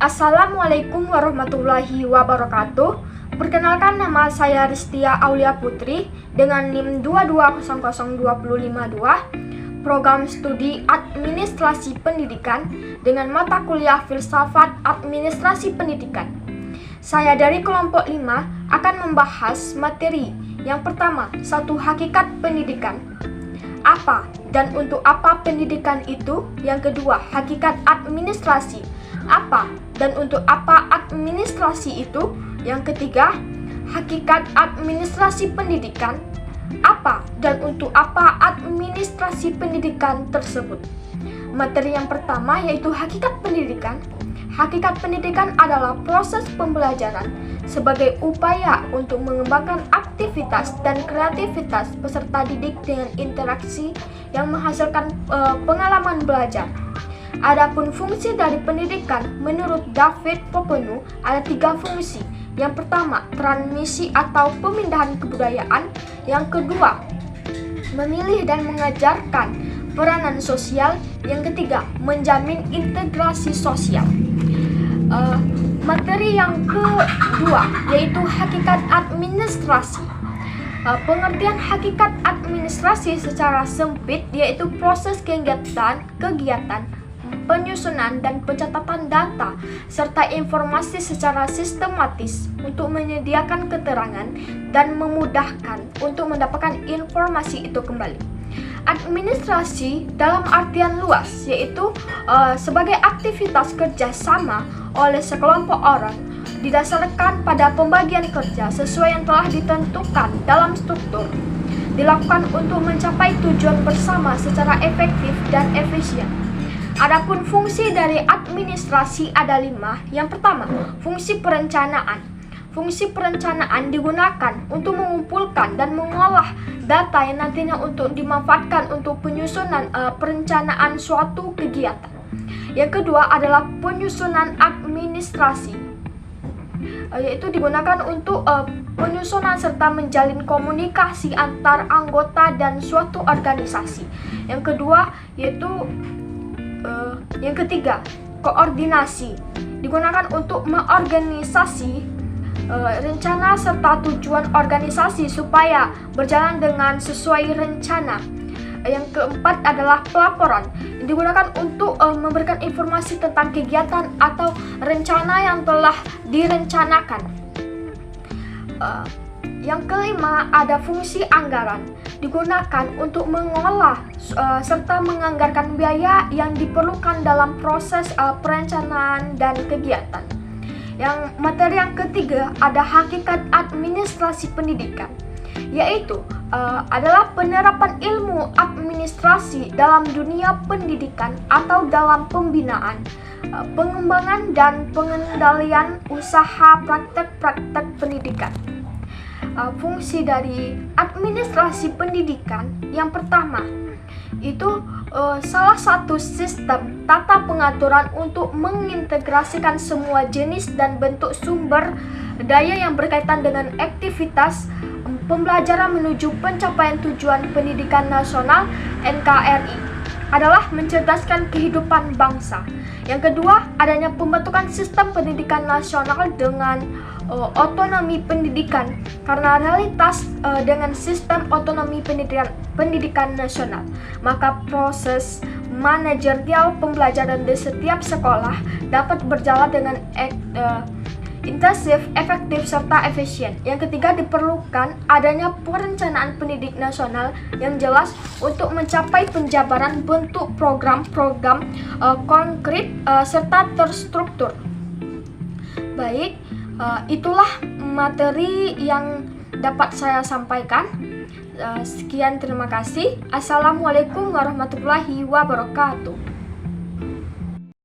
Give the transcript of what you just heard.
Assalamualaikum warahmatullahi wabarakatuh. Perkenalkan, nama saya Ristia Aulia Putri dengan NIM 2200252, program studi Administrasi Pendidikan dengan mata kuliah Filsafat Administrasi Pendidikan. Saya dari kelompok 5 akan membahas materi yang pertama, satu hakikat pendidikan. Apa dan untuk apa pendidikan itu? Yang kedua, hakikat administrasi. Apa dan untuk apa administrasi itu? Yang ketiga, hakikat administrasi pendidikan. Apa dan untuk apa administrasi pendidikan tersebut? Materi yang pertama yaitu hakikat pendidikan. Hakikat pendidikan adalah proses pembelajaran sebagai upaya untuk mengembangkan aktivitas dan kreativitas peserta didik dengan interaksi yang menghasilkan pengalaman belajar. Adapun fungsi dari pendidikan menurut David Popenu ada 3 fungsi. Yang pertama, transmisi atau pemindahan kebudayaan. Yang kedua, memilih dan mengajarkan peranan sosial. Yang ketiga, menjamin integrasi sosial. Materi yang kedua yaitu hakikat administrasi. Pengertian hakikat administrasi secara sempit yaitu proses kegiatan, penyusunan dan pencatatan data serta informasi secara sistematis untuk menyediakan keterangan dan memudahkan untuk mendapatkan informasi itu kembali. Administrasi dalam artian luas yaitu sebagai aktivitas kerjasama oleh sekelompok orang didasarkan pada pembagian kerja sesuai yang telah ditentukan dalam struktur, dilakukan untuk mencapai tujuan bersama secara efektif dan efisien. Adapun fungsi dari administrasi ada 5. Yang pertama, fungsi perencanaan. Fungsi perencanaan digunakan untuk mengumpulkan dan mengolah data yang nantinya untuk dimanfaatkan untuk penyusunan perencanaan suatu kegiatan. Yang kedua adalah penyusunan administrasi, yaitu digunakan untuk penyusunan serta menjalin komunikasi antar anggota dan suatu organisasi. Yang kedua yaitu yang ketiga, koordinasi, digunakan untuk mengorganisasi rencana serta tujuan organisasi supaya berjalan dengan sesuai rencana. Yang keempat adalah pelaporan, digunakan untuk memberikan informasi tentang kegiatan atau rencana yang telah direncanakan. Yang kelima ada fungsi anggaran, digunakan untuk mengolah serta menganggarkan biaya yang diperlukan dalam proses perencanaan dan kegiatan. Yang materi yang ketiga ada hakikat administrasi pendidikan, yaitu adalah penerapan ilmu administrasi dalam dunia pendidikan atau dalam pembinaan, pengembangan dan pengendalian usaha praktek-praktek pendidikan. Fungsi dari administrasi pendidikan yang pertama itu salah satu sistem tata pengaturan untuk mengintegrasikan semua jenis dan bentuk sumber daya yang berkaitan dengan aktivitas pembelajaran menuju pencapaian tujuan pendidikan nasional NKRI adalah mencerdaskan kehidupan bangsa. Yang kedua, adanya pembentukan sistem pendidikan nasional dengan otonomi pendidikan, karena realitas dengan sistem otonomi pendidikan nasional, maka proses manajerial pembelajaran di setiap sekolah dapat berjalan dengan intensif, efektif, serta efisien. Yang ketiga, diperlukan adanya perencanaan pendidik nasional yang jelas untuk mencapai penjabaran bentuk program-program konkret serta terstruktur. Baik, itulah materi yang dapat saya sampaikan. Sekian, terima kasih. Assalamualaikum warahmatullahi wabarakatuh.